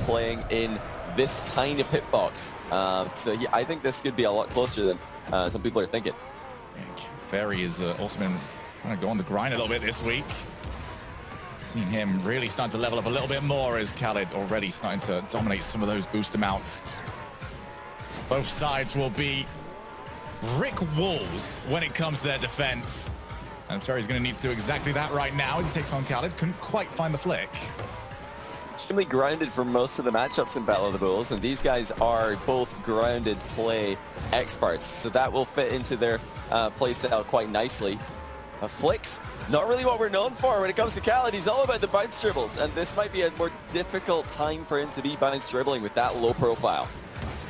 playing in this kind of hitbox. So yeah, I think this could be a lot closer than some people are thinking. Fairy has also been trying to go on the grind a little bit this week. Seen him really starting to level up a little bit more as Khalid already starting to dominate some of those boost amounts. Both sides will be brick walls when it comes to their defense. And Fairy's going to need to do exactly that right now as he takes on Khalid. Couldn't quite find the flick. Extremely grounded for most of the matchups in Battle of the Bulls, and these guys are both grounded play experts, so that will fit into their playstyle quite nicely. Flicks, not really what we're known for when it comes to Khalid. He's all about the bounce dribbles, and this might be a more difficult time for him to be bounce dribbling with that low profile.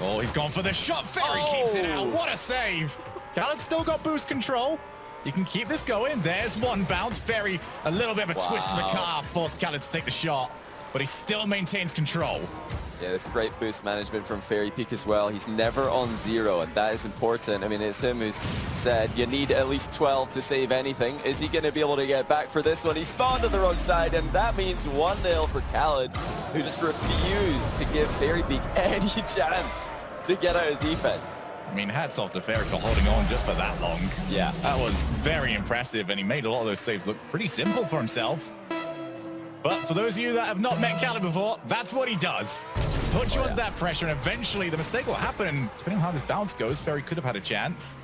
Oh, he's gone for the shot. Fairy keeps it out. What a save. Khalid's still got boost control. You can keep this going. There's one bounce. Fairy, a little bit of a twist in the car, forced Khalid to take the shot, but he still maintains control. Yeah, there's great boost management from Fairy Peak as well. He's never on zero, and that is important. I mean, it's him who's said you need at least 12 to save anything. Is he going to be able to get back for this one? He spawned on the wrong side, and that means 1-0 for Khalid, who just refused to give Fairy Peak any chance to get out of defense. I mean, hats off to Fairy for holding on just for that long. Yeah. That was very impressive, and he made a lot of those saves look pretty simple for himself. But for those of you that have not met Khalid before, that's what he does. Put you under that pressure, and eventually the mistake will happen. Depending on how this bounce goes, Fairy could have had a chance.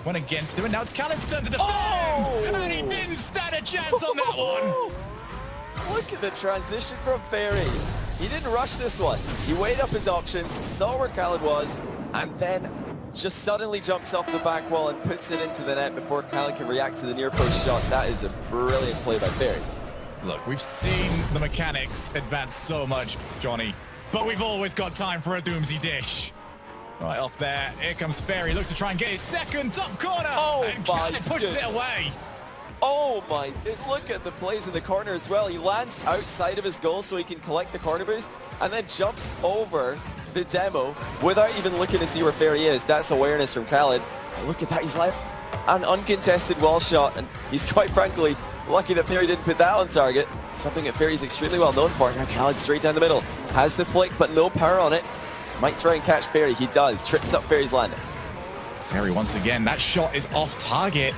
Went against him, and now it's Khaled's turn to defend! And he didn't stand a chance on that one! Look at the transition from Fairy. He didn't rush this one. He weighed up his options, saw where Khalid was, and then just suddenly jumps off the back wall and puts it into the net before Khalid can react to the near post shot. That is a brilliant play by Fairy. Look, we've seen the mechanics advance so much, Johnny, but we've always got time for a Doomsy dish. Right off there, here comes Fairy, looks to try and get his second top corner, and Khalid pushes it away. Oh my, look at the plays in the corner as well. He lands outside of his goal so he can collect the corner boost, and then jumps over the demo without even looking to see where Fairy is. That's awareness from Khalid. Look at that, he's left an uncontested wall shot, and he's quite frankly lucky that Fairy didn't put that on target. Something that Fairy's extremely well known for. Now Khalid straight down the middle. Has the flick, but no power on it. Might try and catch Fairy. He does. Trips up Fairy's landing. Fairy once again. That shot is off target.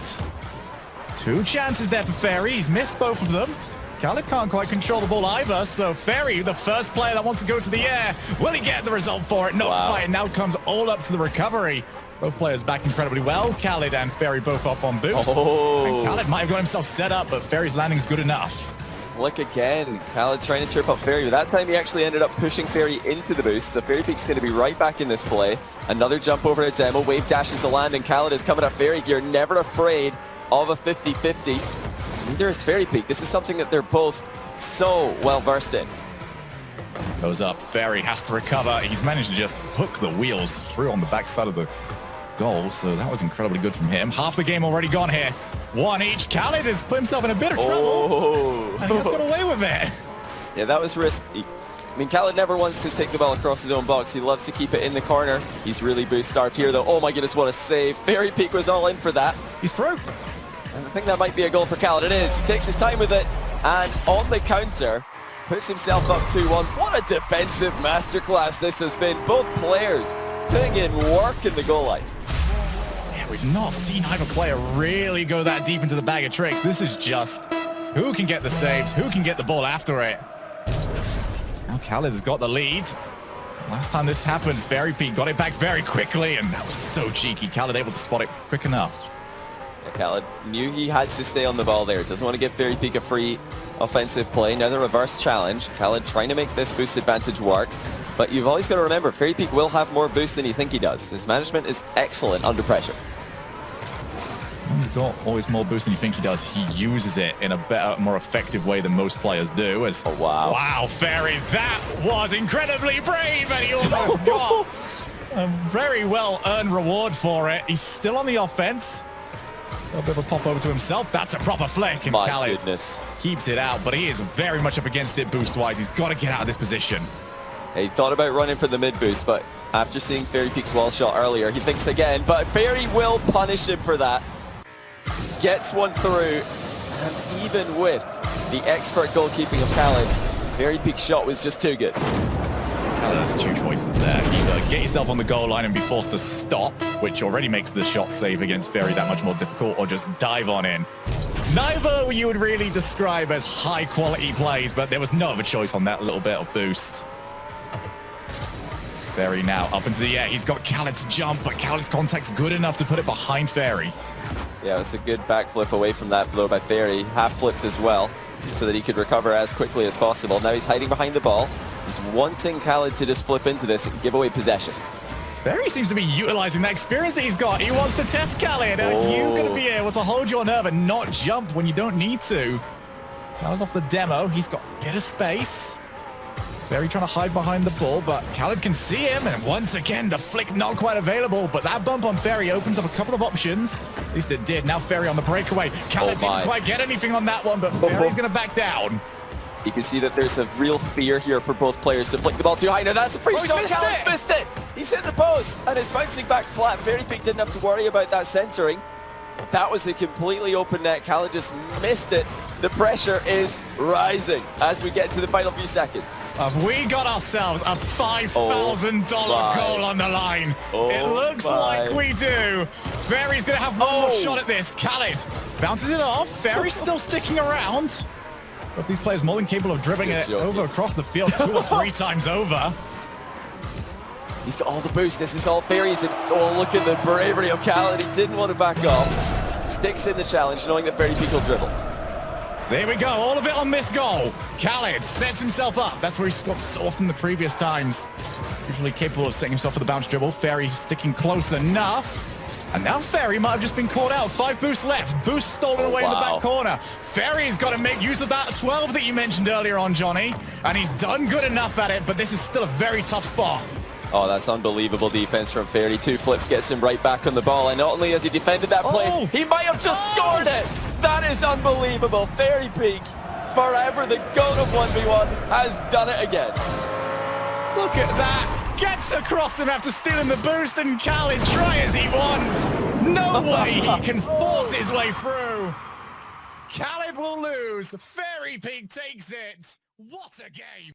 Two chances there for Fairy. He's missed both of them. Khalid can't quite control the ball either, so Fairy, the first player that wants to go to the air, will he get the result for it? Not quite. Now comes all up to the recovery. Both players back incredibly well. Khalid and Fairy both up on boost. And Khalid might have got himself set up, but Fairy's landing is good enough. Look again, Khalid trying to trip up Fairy, but that time he actually ended up pushing Fairy into the boost, so Fairy Peak's going to be right back in this play. Another jump over to demo, wave dashes the land, and Khalid is coming at Fairy. You're never afraid of a 50-50. Neither is Fairy Peak. This is something that they're both so well versed in. Goes up, Fairy has to recover. He's managed to just hook the wheels through on the backside of the goal, so that was incredibly good from him. Half the game already gone here. One each. Khalid has put himself in a bit of trouble, and he has got away with it. Yeah, that was risky. I mean, Khalid never wants to take the ball across his own box. He loves to keep it in the corner. He's really boost-starved here, though. Oh my goodness, what a save. Fairy Peak was all in for that. He's through. And I think that might be a goal for Khalid. It is. He takes his time with it, and on the counter, puts himself up 2-1. What a defensive masterclass this has been. Both players putting in work in the goal line. We've not seen either player really go that deep into the bag of tricks. This is just who can get the saves, who can get the ball after it. Now Khalid has got the lead. Last time this happened, Fairy Peak got it back very quickly, and that was so cheeky. Khalid able to spot it quick enough. Yeah, Khalid knew he had to stay on the ball there. Doesn't want to give Fairy Peak a free offensive play. Now the reverse challenge. Khalid trying to make this boost advantage work. But you've always got to remember, Fairy Peak will have more boost than you think he does. His management is excellent under pressure. He's got always more boost than you think he does. He uses it in a better, more effective way than most players do. Wow, Fairy, that was incredibly brave, and he almost got a very well-earned reward for it. He's still on the offense. A little bit of a pop over to himself. That's a proper flick, and Khalid keeps it out, but he is very much up against it boost-wise. He's got to get out of this position. He thought about running for the mid-boost, but after seeing Fairy Peak's wall shot earlier, he thinks again, but Fairy will punish him for that. Gets one through, and even with the expert goalkeeping of Khalid, Fairy Peak's shot was just too good. Khalid has two choices there. Either get yourself on the goal line and be forced to stop, which already makes the shot save against Fairy that much more difficult, or just dive on in. Neither you would really describe as high-quality plays, but there was no other choice on that little bit of boost. Fairy now up into the air. He's got Khalid to jump, but Khalid's contact's good enough to put it behind Fairy. Yeah, it's a good backflip away from that blow by Fairy. Half-flipped as well, so that he could recover as quickly as possible. Now he's hiding behind the ball. He's wanting Khalid to just flip into this and give away possession. Fairy seems to be utilizing that experience that he's got. He wants to test Khalid. Are you going to be able to hold your nerve and not jump when you don't need to? Khalid off the demo. He's got a bit of space. Fairy trying to hide behind the ball, but Khalid can see him, and once again, the flick not quite available, but that bump on Fairy opens up a couple of options. At least it did. Now Fairy on the breakaway. Khalid didn't quite get anything on that one, but Fairy's going to back down. You can see that there's a real fear here for both players to flick the ball too high. Now that's a free shot. Khaled's missed it. He's hit the post, and it's bouncing back flat. Fairy Peak didn't have to worry about that centering. That was a completely open net. Khalid just missed it. The pressure is rising as we get to the final few seconds. Have we got ourselves a $5,000 goal on the line? It looks like we do. Fairy's going to have one more shot at this. Khalid bounces it off. Fairy's still sticking around. Both these players more than capable of dribbling it over across the field 2 or 3 times over. He's got all the boost. This is all Fairy's. Oh, look at the bravery of Khalid. He didn't want to back off. Sticks in the challenge, knowing that Fairy Peak will dribble. So here we go, all of it on this goal. Khalid sets himself up. That's where he's scored so often the previous times. Usually capable of setting himself for the bounce dribble. Fairy sticking close enough. And now Fairy might have just been caught out. 5 boosts left. Boost stolen away in the back corner. Fairy's got to make use of that 12 that you mentioned earlier on, Johnny. And he's done good enough at it, but this is still a very tough spot. Oh, that's unbelievable defense from Fairy. 2 flips gets him right back on the ball. And not only has he defended that play, he might have just scored it. That is unbelievable. Fairy Peak, forever the GOAT of 1v1, has done it again. Look at that. Gets across him after stealing the boost, and Khalid try as he wants. No way he can force his way through. Khalid will lose. Fairy Peak takes it. What a game.